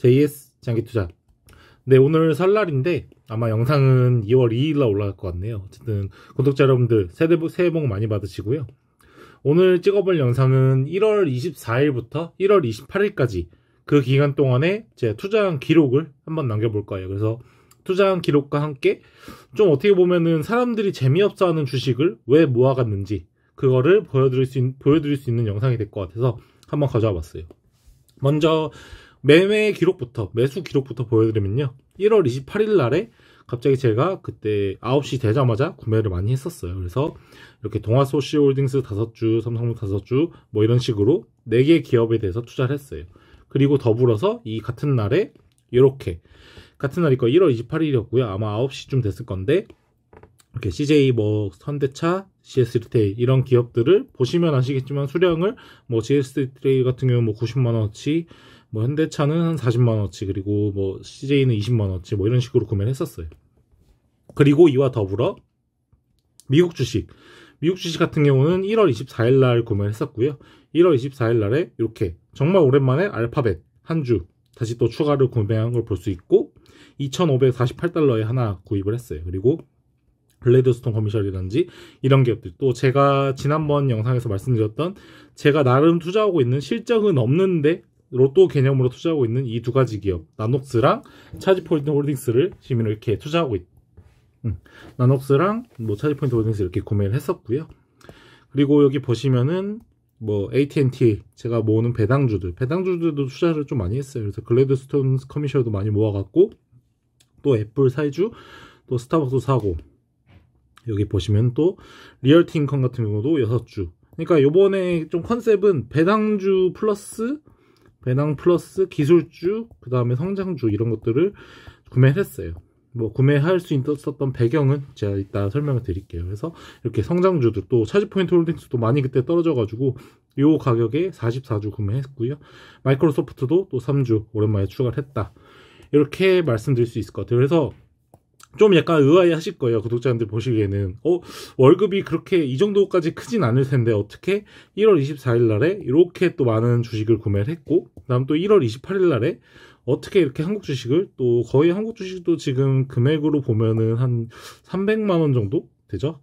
JS 장기투자. 네, 오늘 설날인데 아마 영상은 2월 2일날 올라갈 것 같네요. 어쨌든 구독자 여러분들 새해 복 많이 받으시고요. 오늘 찍어볼 영상은 1월 24일부터 1월 28일까지 그 기간 동안에 제 투자한 기록을 한번 남겨볼 거예요. 그래서 투자한 기록과 함께 좀 어떻게 보면은 사람들이 재미없어 하는 주식을 왜 모아갔는지 그거를 보여드릴 수 있는 영상이 될 것 같아서 한번 가져와 봤어요. 먼저 매매 기록부터, 매수 기록부터 보여드리면요. 1월 28일 날에 갑자기 제가 그때 9시 되자마자 구매를 많이 했었어요. 그래서 이렇게 동아소시홀딩스 5주, 삼성물 5주 뭐 이런 식으로 4개 기업에 대해서 투자를 했어요. 그리고 더불어서 이 같은 날에 이렇게 같은 날이 거의 1월 28일이었고요. 아마 9시쯤 됐을 건데 이렇게 CJ 뭐 현대차, GS 리테일 이런 기업들을 보시면 아시겠지만 수량을 뭐 GS 리테일 같은 경우 뭐 90만원어치, 뭐 현대차는 한 40만원어치, 그리고 뭐 CJ는 20만원어치 뭐 이런 식으로 구매를 했었어요. 그리고 이와 더불어 미국 주식 같은 경우는 1월 24일 날 구매를 했었고요. 1월 24일 날에 이렇게 정말 오랜만에 알파벳 한 주 다시 또 추가를 구매한 걸 볼 수 있고 2,548달러에 하나 구입을 했어요. 그리고 글래드스톤 커머셜이라든지 이런 기업들, 또 제가 지난번 영상에서 말씀드렸던 제가 나름 투자하고 있는 실적은 없는데 로또 개념으로 투자하고 있는 이 두 가지 기업, 나녹스랑 차지포인트 홀딩스를 지금 이렇게 투자하고 나녹스랑 뭐 차지포인트 홀딩스 이렇게 구매를 했었고요. 그리고 여기 보시면은 뭐 AT&T 제가 모으는 배당주들도 투자를 좀 많이 했어요. 그래서 글래드스톤 커머셜도 많이 모아갖고 또 애플 사이주, 또 스타벅스 사고, 여기 보시면 또 리얼티 인컴 같은 경우도 6주. 그러니까 요번에 좀 컨셉은 배당주 플러스 배당 플러스 기술주, 그 다음에 성장주 이런 것들을 구매를 했어요. 뭐 구매할 수 있었던 배경은 제가 이따 설명을 드릴게요. 그래서 이렇게 성장주도 또 차지포인트 홀딩스도 많이 그때 떨어져가지고 요 가격에 44주 구매했고요. 마이크로소프트도 또 3주 오랜만에 추가를 했다. 이렇게 말씀드릴 수 있을 것 같아요. 그래서 좀 약간 의아해 하실 거예요. 구독자분들 보시기에는 월급이 그렇게 이 정도까지 크진 않을 텐데 어떻게 1월 24일 날에 이렇게 또 많은 주식을 구매를 했고, 그 다음 또 1월 28일 날에 어떻게 이렇게 한국 주식을, 또 거의 한국 주식도 지금 금액으로 보면은 한 300만원 정도 되죠?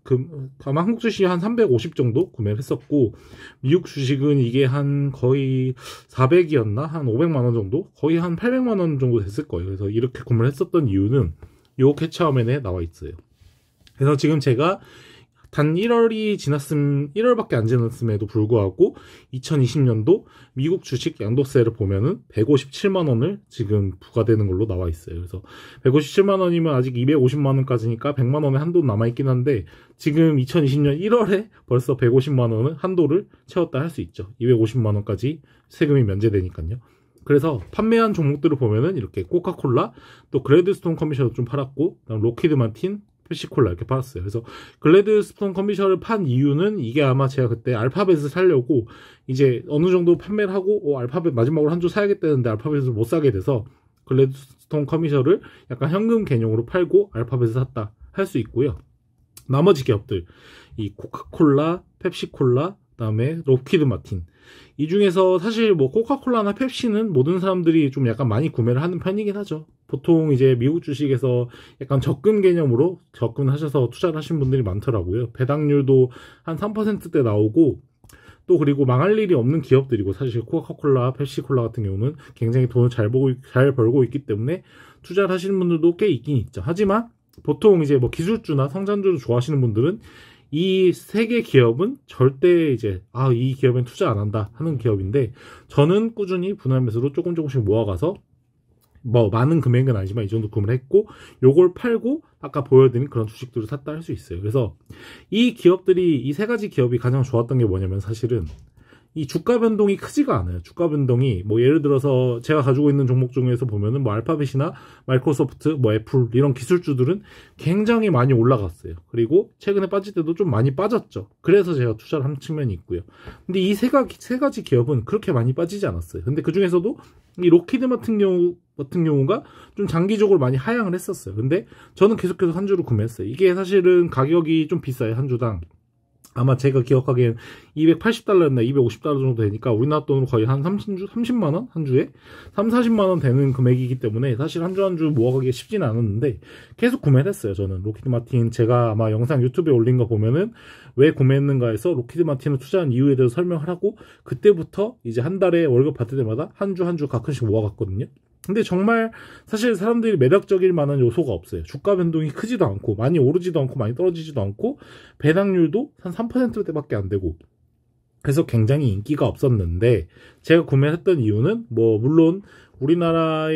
아마 한국 주식이 한 350 정도 구매를 했었고, 미국 주식은 이게 한 거의 400이었나? 한 500만원 정도? 거의 한 800만원 정도 됐을 거예요. 그래서 이렇게 구매를 했었던 이유는 요 캐치화면에 나와 있어요. 그래서 지금 제가 단 1월밖에 안 지났음에도 불구하고 2020년도 미국 주식 양도세를 보면은 157만원을 지금 부과되는 걸로 나와 있어요. 그래서 157만원이면 아직 250만원까지니까 100만원의 한도 남아있긴 한데, 지금 2020년 1월에 벌써 150만원은 한도를 채웠다 할 수 있죠. 250만원까지 세금이 면제되니까요. 그래서 판매한 종목들을 보면은 이렇게 코카콜라, 또 글래드스톤 커머셜도 좀 팔았고, 그다음 로키드 마틴, 펩시콜라 이렇게 팔았어요. 그래서 글래드스톤 커머셜을 판 이유는 이게 아마 제가 그때 알파벳을 사려고 이제 어느 정도 판매를 하고 알파벳 마지막으로 한 주 사야겠다는데 알파벳을 못 사게 돼서 글래드스톤 커머셜을 약간 현금 개념으로 팔고 알파벳을 샀다 할 수 있고요. 나머지 기업들, 이 코카콜라, 펩시콜라, 그다음에 로키드 마틴, 이 중에서 사실 뭐 코카콜라나 펩시는 모든 사람들이 좀 약간 많이 구매를 하는 편이긴 하죠. 보통 이제 미국 주식에서 약간 적금 개념으로 접근하셔서 투자를 하신 분들이 많더라고요. 배당률도 한 3%대 나오고, 또 그리고 망할 일이 없는 기업들이고, 사실 코카콜라, 펩시콜라 같은 경우는 굉장히 돈을 잘 벌고 있기 때문에 투자를 하시는 분들도 꽤 있긴 있죠. 하지만 보통 이제 뭐 기술주나 성장주를 좋아하시는 분들은 이 세 개 기업은 절대 이제 이 기업엔 투자 안 한다 하는 기업인데, 저는 꾸준히 분할 매수로 조금씩 모아가서 뭐 많은 금액은 아니지만 이 정도 구매를 했고, 요걸 팔고 아까 보여드린 그런 주식들을 샀다 할 수 있어요. 그래서 이 세 가지 기업이 가장 좋았던 게 뭐냐면, 사실은 이 주가 변동이 크지가 않아요. 주가 변동이 뭐 예를 들어서 제가 가지고 있는 종목 중에서 보면은 뭐 알파벳이나 마이크로소프트, 뭐 애플 이런 기술주들은 굉장히 많이 올라갔어요. 그리고 최근에 빠질 때도 좀 많이 빠졌죠. 그래서 제가 투자를 한 측면이 있고요. 근데 이 세 가지 기업은 그렇게 많이 빠지지 않았어요. 근데 그 중에서도 이 로키드 같은 경우가 좀 장기적으로 많이 하향을 했었어요. 근데 저는 계속해서 한 주를 구매했어요. 이게 사실은 가격이 좀 비싸요. 한 주당 아마 제가 기억하기엔 280달러였나 250달러 정도 되니까 우리나라 돈으로 거의 한 30만원? 한 주에? 3, 40만원 되는 금액이기 때문에 사실 한 주 한 주 모아가기가 쉽지는 않았는데 계속 구매를 했어요. 저는 로키드 마틴 제가 아마 영상 유튜브에 올린 거 보면은 왜 구매했는가 해서 로키드 마틴을 투자한 이유에 대해서 설명을 하고 그때부터 이제 한 달에 월급 받을 때마다 한 주 한 주 가끔씩 모아갔거든요. 근데 정말 사실 사람들이 매력적일 만한 요소가 없어요. 주가 변동이 크지도 않고 많이 오르지도 않고 많이 떨어지지도 않고 배당률도 한 3%대밖에 안 되고 그래서 굉장히 인기가 없었는데 제가 구매했던 이유는 뭐 물론 우리나라가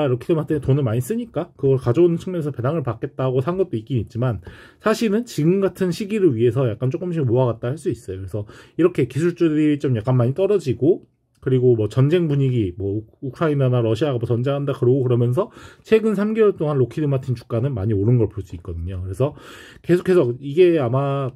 로키드 마틴에 돈을 많이 쓰니까 그걸 가져오는 측면에서 배당을 받겠다고 산 것도 있긴 있지만 사실은 지금 같은 시기를 위해서 약간 조금씩 모아갔다 할 수 있어요. 그래서 이렇게 기술주들이 좀 약간 많이 떨어지고 그리고 뭐 전쟁 분위기, 뭐 우크라이나나 러시아가 뭐 전쟁한다 그러면서 최근 3개월 동안 로키드 마틴 주가는 많이 오른 걸 볼 수 있거든요. 그래서 계속해서 이게 아마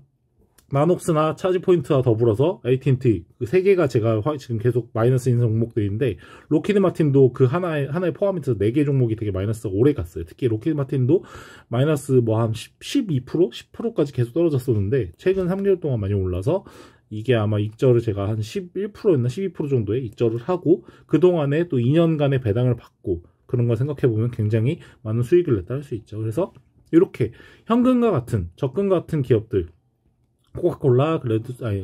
나녹스나 차지포인트와 더불어서 AT&T 그 세 개가 제가 지금 계속 마이너스인 종목들인데 로키드 마틴도 그 하나에 포함해서 4개 종목이 되게 마이너스가 오래 갔어요. 특히 로키드 마틴도 마이너스 뭐 한 12%? 10%까지 계속 떨어졌었는데 최근 3개월 동안 많이 올라서 이게 아마 익절을 제가 한 11%였나 12% 정도의 익절을 하고 그동안에 또 2년간의 배당을 받고 그런 걸 생각해보면 굉장히 많은 수익을 냈다 할 수 있죠. 그래서 이렇게 현금과 같은 적금과 같은 기업들 코카콜라,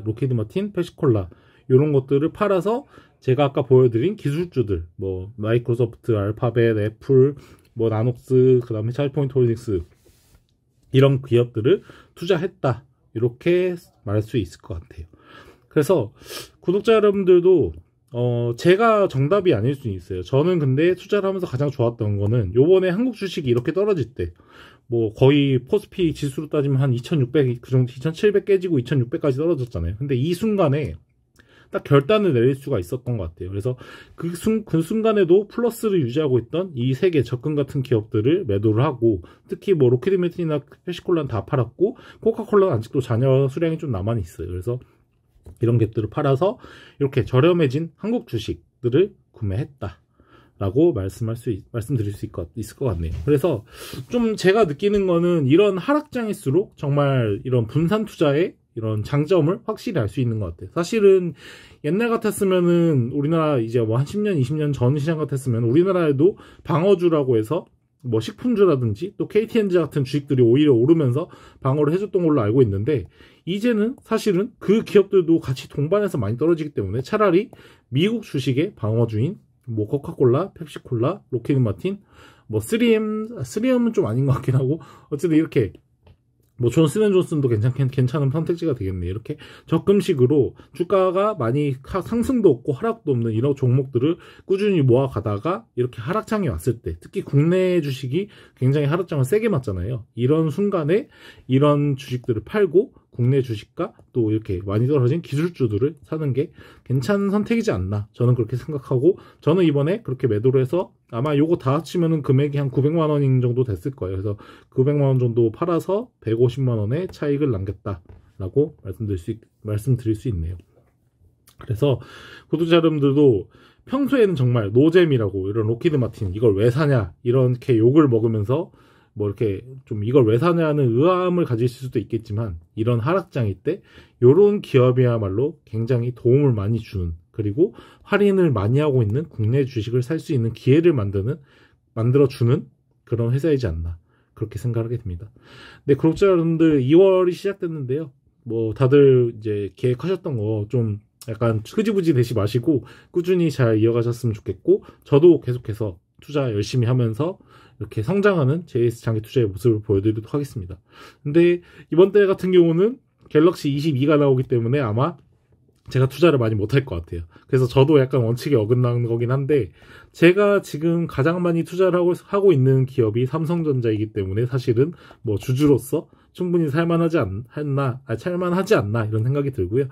로키드 마틴, 펩시콜라 이런 것들을 팔아서 제가 아까 보여드린 기술주들 뭐 마이크로소프트, 알파벳, 애플, 뭐 나녹스, 그 다음에 차이포인트 홀딩스 이런 기업들을 투자했다 이렇게 말할 수 있을 것 같아요. 그래서 구독자 여러분들도 제가 정답이 아닐 수 있어요. 저는 근데 투자를 하면서 가장 좋았던 거는 요번에 한국 주식이 이렇게 떨어질 때 뭐 거의 코스피 지수로 따지면 한 2600, 그 정도 2700 깨지고 2600까지 떨어졌잖아요. 근데 이 순간에 딱 결단을 내릴 수가 있었던 것 같아요. 그래서 그 순간에도 플러스를 유지하고 있던 이 세 개 적금 같은 기업들을 매도를 하고 특히 뭐 로키드 마틴이나 펩시콜라는 다 팔았고 코카콜라는 아직도 잔여 수량이 좀 남아 있어요. 그래서 이런 객들을 팔아서 이렇게 저렴해진 한국 주식들을 구매했다 라고 말씀드릴 수 있을 것 같네요. 그래서 좀 제가 느끼는 거는 이런 하락장일수록 정말 이런 분산 투자의 이런 장점을 확실히 알 수 있는 것 같아요. 사실은 옛날 같았으면은 우리나라 이제 뭐 한 10년, 20년 전 시장 같았으면 우리나라에도 방어주라고 해서 뭐 식품주라든지 또 KTNG 같은 주식들이 오히려 오르면서 방어를 해줬던 걸로 알고 있는데 이제는 사실은 그 기업들도 같이 동반해서 많이 떨어지기 때문에 차라리 미국 주식의 방어주인 뭐 코카콜라, 펩시콜라, 로키드 마틴, 뭐 3M은 좀 아닌 것 같긴 하고 어쨌든 이렇게 뭐 존슨앤존슨도 괜찮은 선택지가 되겠네. 이렇게 적금식으로 주가가 많이 상승도 없고 하락도 없는 이런 종목들을 꾸준히 모아가다가 이렇게 하락장이 왔을 때 특히 국내 주식이 굉장히 하락장을 세게 맞잖아요. 이런 순간에 이런 주식들을 팔고 국내 주식과 또 이렇게 많이 떨어진 기술주들을 사는 게 괜찮은 선택이지 않나 저는 그렇게 생각하고 저는 이번에 그렇게 매도를 해서 아마 요거 다 합치면은 금액이 한 900만 원 정도 됐을 거예요. 그래서 900만 원 정도 팔아서 150만 원의 차익을 남겼다라고 말씀드릴 수 있네요. 그래서 구독자 여러분들도 평소에는 정말 노잼이라고 이런 로키드 마틴 이걸 왜 사냐 이렇게 욕을 먹으면서 뭐 이렇게 좀 이걸 왜 사냐는 의아함을 가지실 수도 있겠지만 이런 하락장일 때 이런 기업이야말로 굉장히 도움을 많이 주는 그리고 할인을 많이 하고 있는 국내 주식을 살 수 있는 기회를 만들어주는 그런 회사이지 않나 그렇게 생각하게 됩니다. 네, 구독자 여러분들 2월이 시작됐는데요. 뭐 다들 이제 계획하셨던 거 좀 약간 흐지부지 되지 마시고 꾸준히 잘 이어가셨으면 좋겠고 저도 계속해서 투자 열심히 하면서 이렇게 성장하는 JS 장기 투자의 모습을 보여드리도록 하겠습니다. 근데 이번 달 같은 경우는 갤럭시 22가 나오기 때문에 아마 제가 투자를 많이 못할 것 같아요. 그래서 저도 약간 원칙에 어긋나는 거긴 한데 제가 지금 가장 많이 투자를 하고 있는 기업이 삼성전자이기 때문에 사실은 뭐 주주로서 충분히 살만하지 않나 이런 생각이 들고요.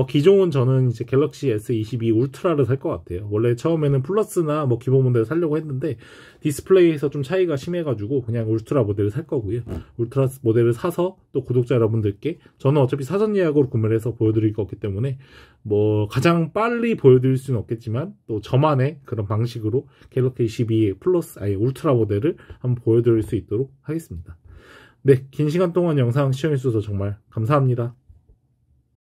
기종은 저는 이제 갤럭시 S22 울트라를 살 것 같아요. 원래 처음에는 플러스나 뭐 기본 모델을 살려고 했는데 디스플레이에서 좀 차이가 심해가지고 그냥 울트라 모델을 살 거고요. 울트라 모델을 사서 또 구독자 여러분들께 저는 어차피 사전 예약으로 구매를 해서 보여드릴 거기 때문에 뭐 가장 빨리 보여드릴 수는 없겠지만 또 저만의 그런 방식으로 갤럭시 22 플러스 울트라 모델을 한번 보여드릴 수 있도록 하겠습니다. 네, 긴 시간 동안 영상 시청해주셔서 정말 감사합니다.